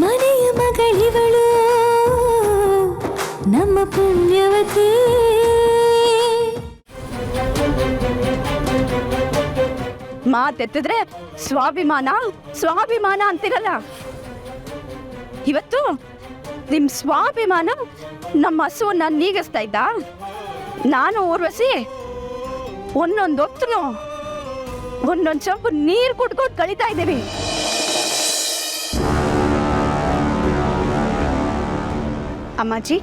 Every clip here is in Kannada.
ಮನೆಯ ಮಗಳಿವಳು ನಮ್ಮ ಪುಣ್ಯವತಿ. ಮಾತೆತ್ತಿದ್ರೆ ಸ್ವಾಭಿಮಾನ ಸ್ವಾಭಿಮಾನ ಅಂತಿರಲ್ಲ. ಇವತ್ತು ನಿಮ್ ಸ್ವಾಭಿಮಾನ ನಮ್ಮ ಹಸುವನ್ನ ನೀಗಿಸ್ತಾ ಇದ್ದ. ನಾನು ಊರ್ವಶಿ ಒಂದೊಂದು ಹೊತ್ತು ಒಂದೊಂದು ಚಂಪು ನೀರು ಕುಡ್ಕೊಂಡು ಕಳೀತಾ ಇದ್ದೀವಿ. ಅಮ್ಮಾಜಿ,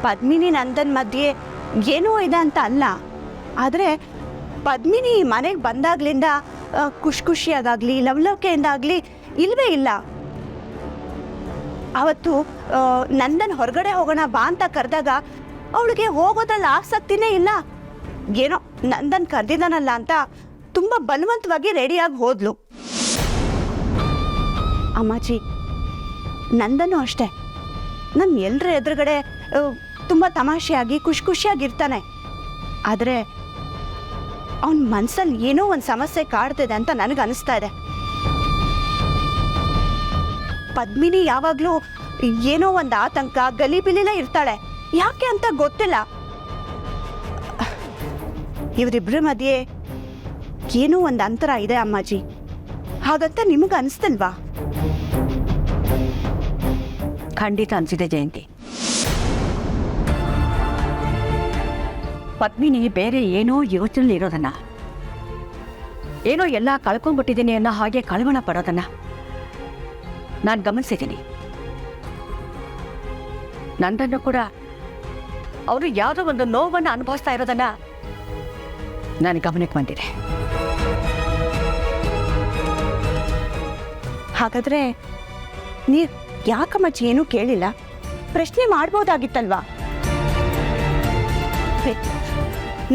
ಪದ್ಮಿನಿ ನಂದನ್ ಮಧ್ಯೆ ಏನೋ ಇದೆ ಅಂತ ಅಲ್ಲ, ಆದರೆ ಪದ್ಮಿನಿ ಮನೆಗೆ ಬಂದಾಗ್ಲಿಂದ ಖುಷಿಯಾದಾಗಲಿ ಲವಲವಿಕೆಯಿಂದಾಗಲಿ ಇಲ್ಲವೇ ಇಲ್ಲ. ಅವತ್ತು ನಂದನ್ ಹೊರಗಡೆ ಹೋಗೋಣ ಬಾ ಅಂತ ಕರೆದಾಗ ಅವಳಿಗೆ ಹೋಗೋದ್ರಲ್ಲಿ ಆಸಕ್ತಿನೇ ಇಲ್ಲ. ಏನೋ ನಂದನ್ ಕರೆದಿದ್ದಾನಲ್ಲ ಅಂತ ತುಂಬ ಬಲವಂತವಾಗಿ ರೆಡಿಯಾಗಿ ಹೋದ್ಲು. ಅಮ್ಮಾಜಿ, ನಂದನು ಅಷ್ಟೇ ನನ್ನ ಎಲ್ಲರ ಎದುರುಗಡೆ ತುಂಬ ತಮಾಷೆಯಾಗಿ ಖುಷಿಯಾಗಿರ್ತಾನೆ. ಆದರೆ ಅವನ ಮನಸ್ಸಲ್ಲಿ ಏನೋ ಒಂದು ಸಮಸ್ಯೆ ಕಾಡ್ತಿದೆ ಅಂತ ನನಗೆ ಅನಿಸ್ತಾ ಇದೆ. ಪದ್ಮಿನಿ ಯಾವಾಗಲೂ ಏನೋ ಒಂದು ಆತಂಕ ಗಲಿಬಿಲಿಲೇ ಇರ್ತಾಳೆ. ಯಾಕೆ ಅಂತ ಗೊತ್ತಿಲ್ಲ. ಇವರಿಬ್ಬರ ಮಧ್ಯೆ ಏನೋ ಒಂದು ಅಂತರ ಇದೆ ಅಮ್ಮಾಜಿ. ಹಾಗಂತ ನಿಮಗೆ ಅನಿಸ್ತಲ್ವಾ? ಖಂಡಿತ ಅನಿಸಿದೆ ಜಯಂತಿ. ಪದ್ಮಿನಿ ಬೇರೆ ಏನೋ ಯೋಚನೆ ಇರೋದನ್ನ, ಏನೋ ಎಲ್ಲ ಕಳ್ಕೊಂಡ್ಬಿಟ್ಟಿದ್ದೀನಿ ಅನ್ನೋ ಹಾಗೆ ಕಳವಳ ಪಡೋದನ್ನ ನಾನು ಗಮನಿಸಿದ್ದೀನಿ. ನನ್ನನ್ನು ಕೂಡ ಅವರು ಯಾವುದೋ ಒಂದು ನೋವನ್ನು ಅನುಭವಿಸ್ತಾ ಇರೋದನ್ನ ನಾನು ಗಮನಕ್ಕೆ ಬಂದಿದೆ. ಹಾಗಾದರೆ ನೀವು ಯಾಕಮ್ಮಜ್ಜಿ ಏನೂ ಕೇಳಿಲ್ಲ? ಪ್ರಶ್ನೆ ಮಾಡ್ಬೋದಾಗಿತ್ತಲ್ವಾ?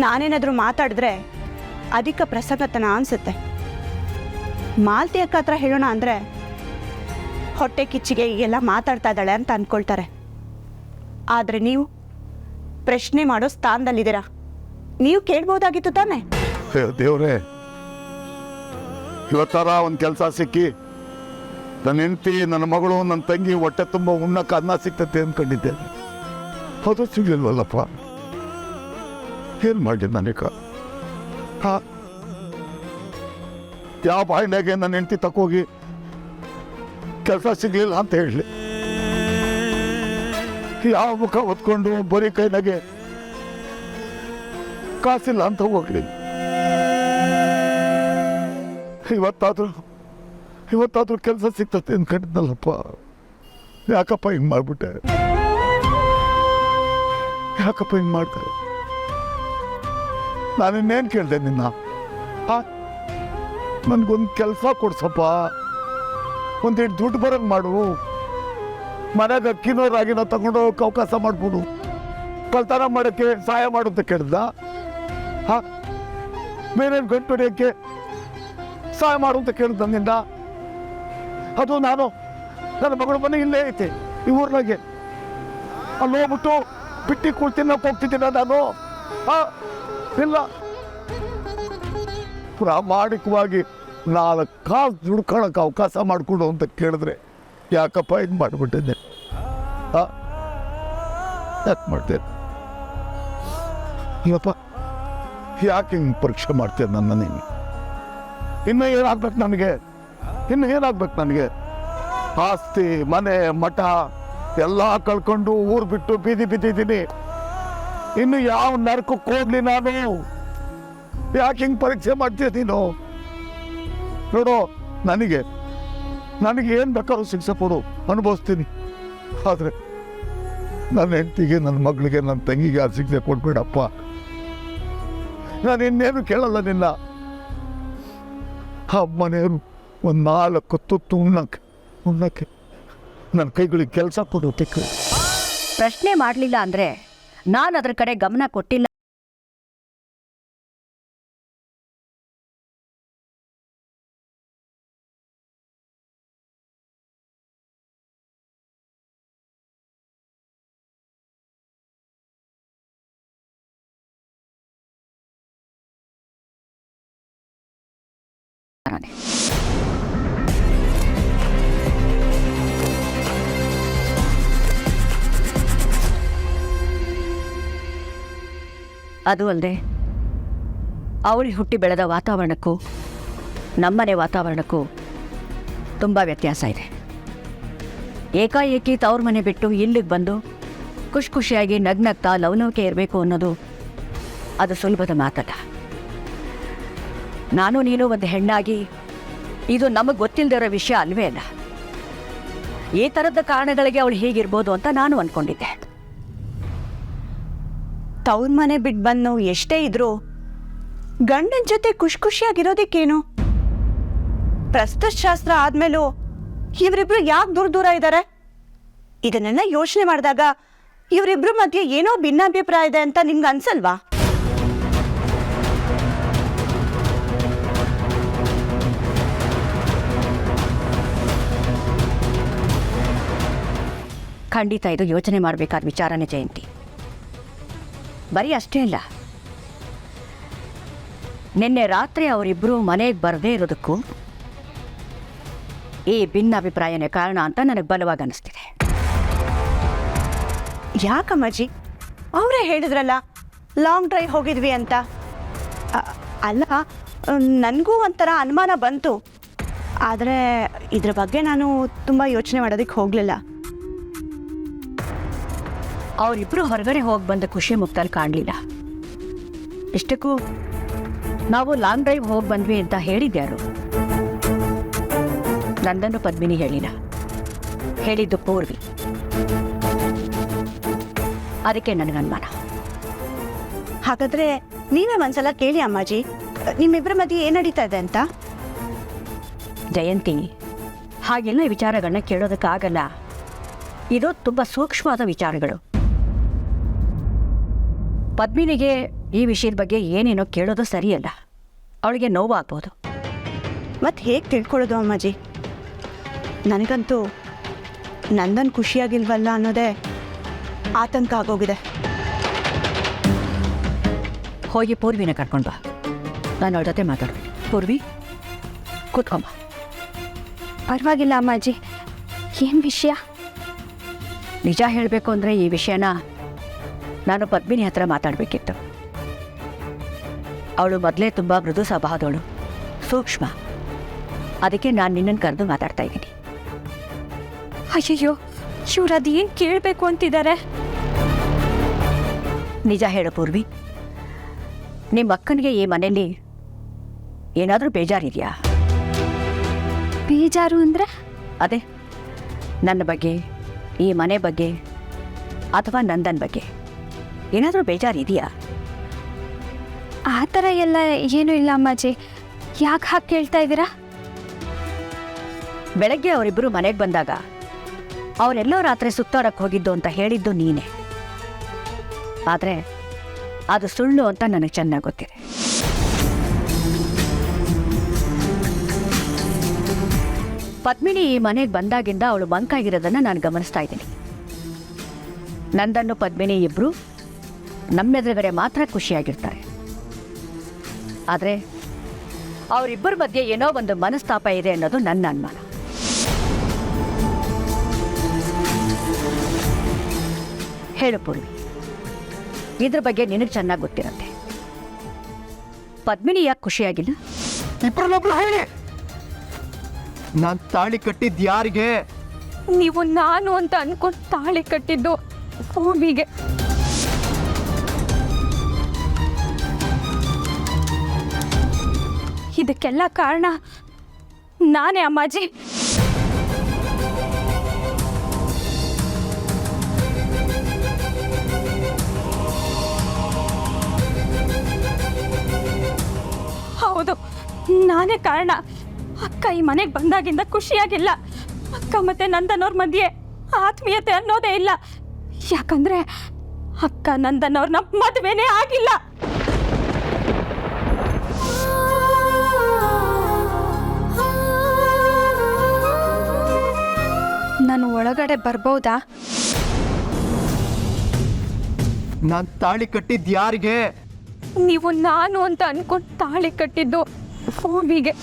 ನಾನೇನಾದರೂ ಮಾತಾಡಿದ್ರೆ ಅಧಿಕ ಪ್ರಸಂಗತನ ಅನಿಸುತ್ತೆ. ಮಾಲ್ತಿ ಅಕ್ಕ ಹತ್ರ ಹೇಳೋಣ ಅಂದರೆ ಹೊಟ್ಟೆ ಕಿಚ್ಚಿಗೆ ಈಗೆಲ್ಲ ಮಾತಾಡ್ತಾ ಇದ್ದಾಳೆ ಅಂತ ಅಂದ್ಕೊಳ್ತಾರೆ. ಆದರೆ ನೀವು ಪ್ರಶ್ನೆ ಮಾಡೋ ಸ್ಥಾನದಲ್ಲಿದ್ದೀರಾ. ನೀವು ಕೇಳ್ಬೋದಾಗಿತ್ತು ತಾನೇ? ದೇವ್ರೆ, ಇವತ್ತರ ಒಂದು ಕೆಲಸ ಸಿಕ್ಕಿ ನನ್ನ ಹೆಂಡತಿ, ನನ್ನ ಮಗಳು, ನನ್ನ ತಂಗಿ ಹೊಟ್ಟೆ ತುಂಬ ಉಣ್ಣಕ್ಕೆ ಅನ್ನ ಸಿಗ್ತತೆ ಅಂದ್ಕೊಂಡಿದ್ದೆ. ಅದು ಸಿಗ್ಲಿಲ್ವಲ್ಲಪ್ಪ. ಏನು ಮಾಡಿ ನನಗ? ಯಾವ ಬಾಯಿನಾಗೆ ನನ್ನ ಹೆಂಡತಿ ತಕೋಗಿ ಕೆಲಸ ಸಿಗ್ಲಿಲ್ಲ ಅಂತ ಹೇಳಲಿ? ಯಾವ ಮುಖ ಹೊತ್ಕೊಂಡು ಬರೀ ಕೈನಾಗೆ ಕಾಸಿಲ್ಲ ಅಂತ ಹೋಗ್ಲಿ? ಇವತ್ತಾದ್ರೂ ಕೆಲಸ ಸಿಗ್ತತೆ ಅಂದ್ಕೊಂಡಿದ್ನಲ್ಲಪ್ಪ. ಯಾಕಪ್ಪ ಹಿಂಗೆ ಮಾಡ್ಬಿಟ್ಟೆ? ಯಾಕಪ್ಪ ಹಿಂಗೆ ಮಾಡ್ತಾರೆ? ನಾನಿನ್ನೇನು ಕೇಳಿದೆ ನಿನ್ನ? ನನಗೊಂದು ಕೆಲಸ ಕೊಡ್ಸಪ್ಪ, ಒಂದೆರಡು ದುಡ್ಡು ಬರೋಂಗೆ ಮಾಡು. ಮನೆಗೆ ಅಕ್ಕಿನೋ ರಾಗಿನೋ ತಗೊಂಡು ಹೋಗಕ್ಕೆ ಅವಕಾಶ ಮಾಡ್ಬೋದು. ಕಳ್ತನ ಮಾಡೋಕ್ಕೆ ಸಹಾಯ ಮಾಡು ಅಂತ ಕೇಳಿದ? ಬೇರೇನು ಗಂಟು ಹೊಡೆಯೋಕ್ಕೆ ಸಹಾಯ ಮಾಡು ಅಂತ ಕೇಳಿದ ನನ್ನಿಂದ? ಅದು ನಾನು ನನ್ನ ಮಗಳ ಮನೆ ಇಲ್ಲೇ ಐತೆ ಈ ಊರ್ನಾಗೆ. ಅಲ್ಲಿ ಹೋಗ್ಬಿಟ್ಟು ಬಿಟ್ಟು ಕೂಳ್ತಿನ್ನಕ್ಕೆ ಹೋಗ್ತಿದ್ದೀನ ನಾನು? ಇಲ್ಲ, ಪ್ರಾಮಾಣಿಕವಾಗಿ 4 ಕಾಸು ದುಡ್ಕೊಳಕ್ಕೆ ಅವಕಾಶ ಮಾಡಿಕೊಡು ಅಂತ ಕೇಳಿದ್ರೆ ಯಾಕಪ್ಪ ಹಿಂಗೆ ಮಾಡಿಬಿಟ್ಟಿದ್ದೆ? ಯಾಕೆ ಮಾಡ್ತೇನೆ? ಇವಪ್ಪ ಯಾಕೆ ಹಿಂಗೆ ಪರೀಕ್ಷೆ ಮಾಡ್ತೇನೆ ನನ್ನ ನೀನು? ಇನ್ನು ಏನಾಗ್ಬೇಕು ನನಗೆ? ಇನ್ನು ಏನಾಗ್ಬೇಕು ನನಗೆ? ಆಸ್ತಿ, ಮನೆ, ಮಠ ಎಲ್ಲ ಕಳ್ಕೊಂಡು ಊರು ಬಿಟ್ಟು ಬೀದಿ ಬಿದ್ದಿದ್ದೀನಿ. ಇನ್ನು ಯಾವ ನರಕಕ್ಕೆ ಹೋಗ್ಲಿ ನಾನು? ಯಾಕೆ ಹಿಂಗೆ ಪರೀಕ್ಷೆ ಮಾಡ್ತೀಯ ನೀನು? ನೋಡು, ನನಗೆ ಏನು ಬೇಕಾದ್ರೂ ಶಿಕ್ಷೆ ಕೊಡು, ಅನುಭವಿಸ್ತೀನಿ. ಆದರೆ ನನ್ನ ಹೆಂಡತಿಗೆ, ನನ್ನ ಮಗಳಿಗೆ, ನನ್ನ ತಂಗಿಗೆ ಆ ಶಿಕ್ಷೆ ಕೊಡ್ಬೇಡಪ್ಪ. ನಾನು ಇನ್ನೇನು ಕೇಳಲ್ಲ ನಿನ್ನ. ಆ ಮನೆಯವರು ಒಂದು 4 ತುತ್ತು ಉಣ್ಣಕ್ಕೆ ನನ್ನ ಕೈಗಳಿಗೆ ಕೆಲಸ ಕೊಡು. ಪ್ರಶ್ನೆ ಮಾಡಲಿಲ್ಲ ಅಂದರೆ ನಾನು ಅದರ ಕಡೆ ಗಮನ ಕೊಟ್ಟಿಲ್ಲ. ಅದು ಅಲ್ಲದೆ ಅವಳು ಹುಟ್ಟಿ ಬೆಳೆದ ವಾತಾವರಣಕ್ಕೂ ನಮ್ಮನೆ ವಾತಾವರಣಕ್ಕೂ ತುಂಬ ವ್ಯತ್ಯಾಸ ಇದೆ. ಏಕಾಏಕಿ ತವ್ರ ಮನೆ ಬಿಟ್ಟು ಇಲ್ಲಿಗೆ ಬಂದು ಖುಷಿಯಾಗಿ ನಗ್ನಗ್ತಾ ಲವಲವಿಕೆ ಇರಬೇಕು ಅನ್ನೋದು ಅದು ಸುಲಭದ ಮಾತಲ್ಲ. ನಾನು ನೀನು ಒಂದು ಹೆಣ್ಣಾಗಿ ಇದು ನಮಗೆ ಗೊತ್ತಿಲ್ಲದಿರೋ ವಿಷಯ ಅಲ್ವೇ ಅಲ್ಲ. ಈ ಥರದ ಕಾರಣಗಳಿಗೆ ಅವಳು ಹೀಗಿರ್ಬೋದು ಅಂತ ನಾನು ಅಂದ್ಕೊಂಡಿದ್ದೆ. ತವ್ರ ಮನೆ ಬಿಟ್ಟು ಬಂದು ಎಷ್ಟೇ ಇದ್ರು ಗಂಡನ ಜೊತೆ ಖುಷಿಯಾಗಿರೋದಕ್ಕೇನು? ಪ್ರಸ್ತುತಶಾಸ್ತ್ರ ಆದ್ಮೇಲೂ ಇವರಿಬ್ರು ಯಾಕೆ ದೂರ ಇದ್ದಾರೆ? ಇದನ್ನೆಲ್ಲ ಯೋಚನೆ ಮಾಡಿದಾಗ ಇವರಿಬ್ರು ಮಧ್ಯೆ ಏನೋ ಭಿನ್ನಾಭಿಪ್ರಾಯ ಇದೆ ಅಂತ ನಿಮ್ಗೆ ಅನ್ಸಲ್ವಾ? ಖಂಡಿತ ಇದು ಯೋಚನೆ ಮಾಡಬೇಕಾದ ವಿಚಾರನೇ ಜಯಂತಿ. ಬರೀ ಅಷ್ಟೇ ಅಲ್ಲ, ನಿನ್ನೆ ರಾತ್ರಿ ಅವರಿಬ್ಬರು ಮನೆಗೆ ಬರದೇ ಇರೋದಕ್ಕೂ ಈ ಭಿನ್ನಾಭಿಪ್ರಾಯನೇ ಕಾರಣ ಅಂತ ನನಗೆ ಬಲವಾಗಿ ಅನ್ನಿಸ್ತಿದೆ. ಯಾಕಮ್ಮಾಜಿ? ಅವರೇ ಹೇಳಿದ್ರಲ್ಲ ಲಾಂಗ್ ಡ್ರೈವ್ ಹೋಗಿದ್ವಿ ಅಂತ. ಅಲ್ಲ, ನನಗೂ ಒಂಥರ ಅನುಮಾನ ಬಂತು. ಆದರೆ ಇದ್ರ ಬಗ್ಗೆ ನಾನು ತುಂಬ ಯೋಚನೆ ಮಾಡೋದಕ್ಕೆ ಹೋಗಲಿಲ್ಲ. ಅವರಿಬ್ಬರು ಹೊರಗಡೆ ಹೋಗಿ ಬಂದ ಖುಷಿ ಮುಕ್ತಲ್ಲಿ ಕಾಣಲಿಲ್ಲ. ಇಷ್ಟಕ್ಕೂ ನಾವು ಲಾಂಗ್ ಡ್ರೈವ್ ಹೋಗಿ ಬಂದ್ವಿ ಅಂತ ಹೇಳಿದ್ಯಾರು? ನಂದನ್ನು ಪದ್ಮಿನಿ ಹೇಳಿಲ್ಲ, ಹೇಳಿದ್ದು ಪೂರ್ವಿ. ಅದಕ್ಕೆ ನನಗೆ ಅನುಮಾನ. ಹಾಗಾದರೆ ನೀವೇ ಒಂದ್ಸಲ ಕೇಳಿ ಅಮ್ಮಾಜಿ, ನಿಮ್ಮಿಬ್ಬರ ಮಧ್ಯೆ ಏನು ನಡೀತಾ ಇದೆ ಅಂತ. ಜಯಂತಿ, ಹಾಗೆಲ್ಲ ವಿಚಾರಗಳನ್ನ ಕೇಳೋದಕ್ಕಾಗಲ್ಲ. ಇದು ತುಂಬ ಸೂಕ್ಷ್ಮವಾದ ವಿಚಾರಗಳು. ಪದ್ಮಿನಿಗೆ ಈ ವಿಷಯದ ಬಗ್ಗೆ ಏನೇನೋ ಕೇಳೋದು ಸರಿಯಲ್ಲ. ಅವಳಿಗೆ ನೋವಾಗ್ಬೋದು. ಮತ್ತು ಹೇಗೆ ತಿಳ್ಕೊಳ್ಳೋದು ಅಮ್ಮಾಜಿ? ನನಗಂತೂ ನಂದನ್ ಖುಷಿಯಾಗಿಲ್ವಲ್ಲ ಅನ್ನೋದೇ ಆತಂಕ ಆಗೋಗಿದೆ. ಹೋಗಿ ಪೂರ್ವಿನ ಕರ್ಕೊಂಡು ಬಾ, ನಾನು ಅವಳ ಜೊತೆ ಮಾತಾಡ್ತೀನಿ. ಪೂರ್ವಿ, ಕೂತ್ಕೊಂಬ. ಪರವಾಗಿಲ್ಲ ಅಮ್ಮಾಜಿ, ಏನು ವಿಷಯ? ನಿಜ ಹೇಳಬೇಕು ಅಂದರೆ ಈ ವಿಷಯನ ನಾನು ಪದ್ಮಿನಿ ಹತ್ರ ಮಾತಾಡಬೇಕಿತ್ತು. ಅವಳು ಮೊದಲೇ ತುಂಬ ಮೃದು ಸ್ವಭಾವದವಳು, ಸೂಕ್ಷ್ಮ. ಅದಕ್ಕೆ ನಾನು ನಿನ್ನನ್ನು ಕರೆದು ಮಾತಾಡ್ತಾ ಇದ್ದೀನಿ. ಅಯ್ಯಯ್ಯೋ, ಇವ್ರು ಅದೇನು ಕೇಳಬೇಕು ಅಂತಿದ್ದಾರೆ? ನಿಜ ಹೇಳು ಪೂರ್ವಿ, ನಿಮ್ಮ ಅಕ್ಕನಿಗೆ ಈ ಮನೆಯಲ್ಲಿ ಏನಾದರೂ ಬೇಜಾರಿದೆಯಾ? ಬೇಜಾರು ಅಂದರೆ? ಅದೇ ನನ್ನ ಬಗ್ಗೆ, ಈ ಮನೆ ಬಗ್ಗೆ, ಅಥವಾ ನಂದನ್ ಬಗ್ಗೆ ಏನಾದರೂ ಬೇಜಾರಿದೆಯಾ? ಆ ಥರ ಎಲ್ಲ ಏನೂ ಇಲ್ಲ ಅಮ್ಮಾಜಿ. ಯಾಕೆ ಹಾಗೆ ಕೇಳ್ತಾ ಇದ್ದೀರಾ? ಬೆಳಗ್ಗೆ ಅವರಿಬ್ಬರು ಮನೆಗೆ ಬಂದಾಗ ಅವರೆಲ್ಲೋ ರಾತ್ರಿ ಸುತ್ತಾಡಕ್ಕೆ ಹೋಗಿದ್ದು ಅಂತ ಹೇಳಿದ್ದು ನೀನೇ. ಆದರೆ ಅದು ಸುಳ್ಳು ಅಂತ ನನಗೆ ಚೆನ್ನಾಗಿ ಗೊತ್ತಿದೆ. ಪದ್ಮಿನಿ ಈ ಮನೆಗೆ ಬಂದಾಗಿಂದ ಅವಳು ಮಂಕಾಗಿರೋದನ್ನು ನಾನು ಗಮನಿಸ್ತಾ ಇದ್ದೀನಿ. ನಂದನ್ನು ಪದ್ಮಿನಿ ಇಬ್ಬರು ನಮ್ಮೆದುರುಗಡೆ ಮಾತ್ರ ಖುಷಿಯಾಗಿರ್ತಾರೆ. ಆದರೆ ಅವರಿಬ್ಬರ ಮಧ್ಯೆ ಏನೋ ಒಂದು ಮನಸ್ತಾಪ ಇದೆ ಅನ್ನೋದು ನನ್ನ ಅನುಮಾನ. ಹೇಳು ಪೂರ್ವಿ, ಇದ್ರ ಬಗ್ಗೆ ನಿನಗೆ ಚೆನ್ನಾಗಿ ಗೊತ್ತಿರುತ್ತೆ. ಪದ್ಮಿನಿ ಯಾಕೆ ಖುಷಿಯಾಗಿಲ್ಲ? ಇಬ್ಬರನ್ನೊಬ್ರು ಹೇಳಿ, ನಾನು ತಾಳಿ ಕಟ್ಟಿದ್ದು ಯಾರಿಗೆ? ನೀವು ನಾನು ಅಂತ ಅನ್ಕೊಂಡು ತಾಳಿ ಕಟ್ಟಿದ್ದು ಪೂರ್ವಿಗೆ. ಇದಕ್ಕೆಲ್ಲ ಕಾರಣ ನಾನೇ ಅಮ್ಮಾಜಿ. ಹೌದು, ನಾನೇ ಕಾರಣ. ಅಕ್ಕ ಈ ಮನೆಗೆ ಬಂದಾಗಿಂದ ಖುಷಿಯಾಗಿಲ್ಲ. ಅಕ್ಕ ಮತ್ತೆ ನಂದನವ್ರ ಮಧ್ಯೆ ಆತ್ಮೀಯತೆ ಅನ್ನೋದೇ ಇಲ್ಲ. ಯಾಕಂದ್ರೆ ಅಕ್ಕ ನಂದನವ್ರನ್ನ ಮದುವೆನೇ ಆಗಿಲ್ಲ. ನಾನು ಒಳಗಡೆ ಬರ್ಬೋದಾ? ನಾನು ತಾಳಿ ಕಟ್ಟಿದ್ದು ಯಾರಿಗೆ? ನೀವು ನಾನು ಅಂತ ಅನ್ಕೊಂಡು ತಾಳಿ ಕಟ್ಟಿದ್ದು ಪೂರ್ವಿಗೆ.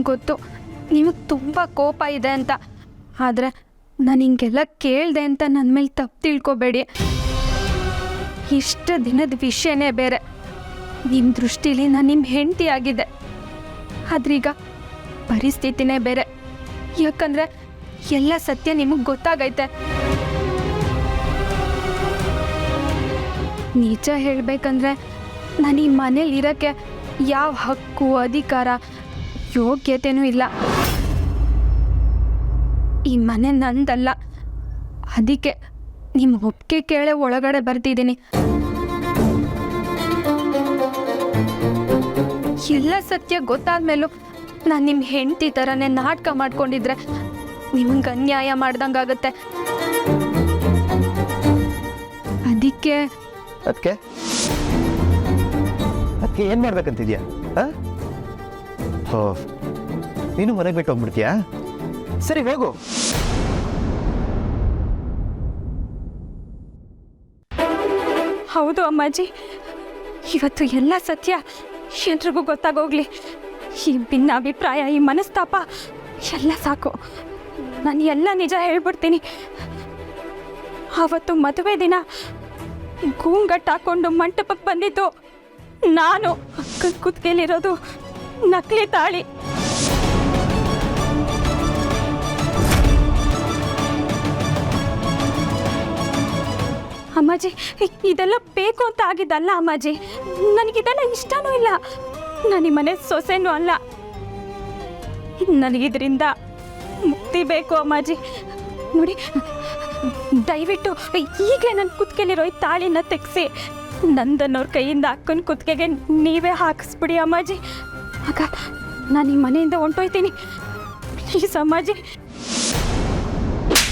ನನಗೆ ಗೊತ್ತು ನಿಮಗೆ ತುಂಬ ಕೋಪ ಇದೆ ಅಂತ. ಆದರೆ ನಾನು ಹಿಂಗೆಲ್ಲ ಕೇಳಿದೆ ಅಂತ ನನ್ನ ಮೇಲೆ ತಪ್ಪು ತಿಳ್ಕೊಬೇಡಿ. ಇಷ್ಟು ದಿನದ ವಿಷಯನೇ ಬೇರೆ. ನಿಮ್ಮ ದೃಷ್ಟಿಲಿ ನಾನು ನಿಮ್ಮ ಹೆಂಡತಿ ಆಗಿದೆ. ಆದ್ರೀಗ ಪರಿಸ್ಥಿತಿನೇ ಬೇರೆ. ಯಾಕಂದರೆ ಎಲ್ಲ ಸತ್ಯ ನಿಮಗೆ ಗೊತ್ತಾಗೈತೆ. ನಿಜ ಹೇಳಬೇಕಂದ್ರೆ ನಾನು ಈ ಮನೇಲಿ ಇರೋಕ್ಕೆ ಯಾವ ಹಕ್ಕು ಅಧಿಕಾರ ಯೋಗ್ಯತೆಯೂ ಇಲ್ಲ. ಈ ಮನೆ ನಂದಲ್ಲ. ಅದಕ್ಕೆ ನಿಮ್ಮ ಒಪ್ಪಿಗೆ ಕೇಳೇ ಒಳಗಡೆ ಬರ್ತಿದ್ದೀನಿ. ಎಲ್ಲ ಸತ್ಯ ಗೊತ್ತಾದ್ಮೇಲೂ ನಾನು ನಿಮ್ಮ ಹೆಂಡತಿ ಥರನೇ ನಾಟಕ ಮಾಡ್ಕೊಂಡಿದ್ರೆ ನಿಮ್ಗೆ ಅನ್ಯಾಯ ಮಾಡ್ದಂಗಾಗತ್ತೆ. ಅದಕ್ಕೆ ಅದಕ್ಕೆ ಏನು ಮಾಡ್ಬೇಕಂತಿದ್ಯಾ? ನೀನು ಮನೆಗೆ ಬಿಟ್ಟು ಹೋಗ್ಬಿಡ್ತೀಯಾ? ಸರಿ ಹೋಗು. ಹೌದು ಅಮ್ಮಾಜಿ, ಇವತ್ತು ಎಲ್ಲ ಸತ್ಯ ಎಲ್ರಿಗೂ ಗೊತ್ತಾಗೋಗ್ಲಿ. ಈ ಭಿನ್ನಾಭಿಪ್ರಾಯ, ಈ ಮನಸ್ತಾಪ ಎಲ್ಲ ಸಾಕು. ನಾನು ಎಲ್ಲ ನಿಜ ಹೇಳ್ಬಿಡ್ತೀನಿ. ಆವತ್ತು ಮದುವೆ ದಿನ ಗೂಂಗಟ್ಟು ಹಾಕೊಂಡು ಮಂಟಪಕ್ಕೆ ಬಂದಿದ್ದು ನಾನು. ಅಕ್ಕನ ಕುತ್ತಿಗೆಲಿರೋದು ನಕಲಿ ತಾಳಿ. ಅಮ್ಮಾಜಿ, ಇದೆಲ್ಲ ಬೇಕು ಅಂತ ಆಗಿದ್ದಲ್ಲ ಅಮ್ಮಾಜಿ. ನನಗಿದೆಲ್ಲ ಇಷ್ಟನೂ ಇಲ್ಲ. ನಾನು ಈ ಮನೆ ಸೊಸೆನೂ ಅಲ್ಲ. ನನಗಿದ್ರಿಂದ ಮುಕ್ತಿ ಬೇಕು ಅಮ್ಮಾಜಿ. ನೋಡಿ, ದಯವಿಟ್ಟು ಈಗಲೇ ನನ್ನ ಕುತ್ತಿಗೆಲಿರೋ ಈ ತಾಳಿನ ತೆಗೆಸಿ ನಂದನ್ನವ್ರ ಕೈಯಿಂದ ಅಕ್ಕನ ಕುತ್ತಿಗೆಗೆ ನೀವೇ ಹಾಕಿಸ್ಬಿಡಿ ಅಮ್ಮಾಜಿ. ಆಗ ನಾನು ಈ ಮನೆಯಿಂದ ಹೊಂಟೋಯ್ತೀನಿ. ಪ್ಲೀಸ್ ಅಮ್ಮಾಜಿ.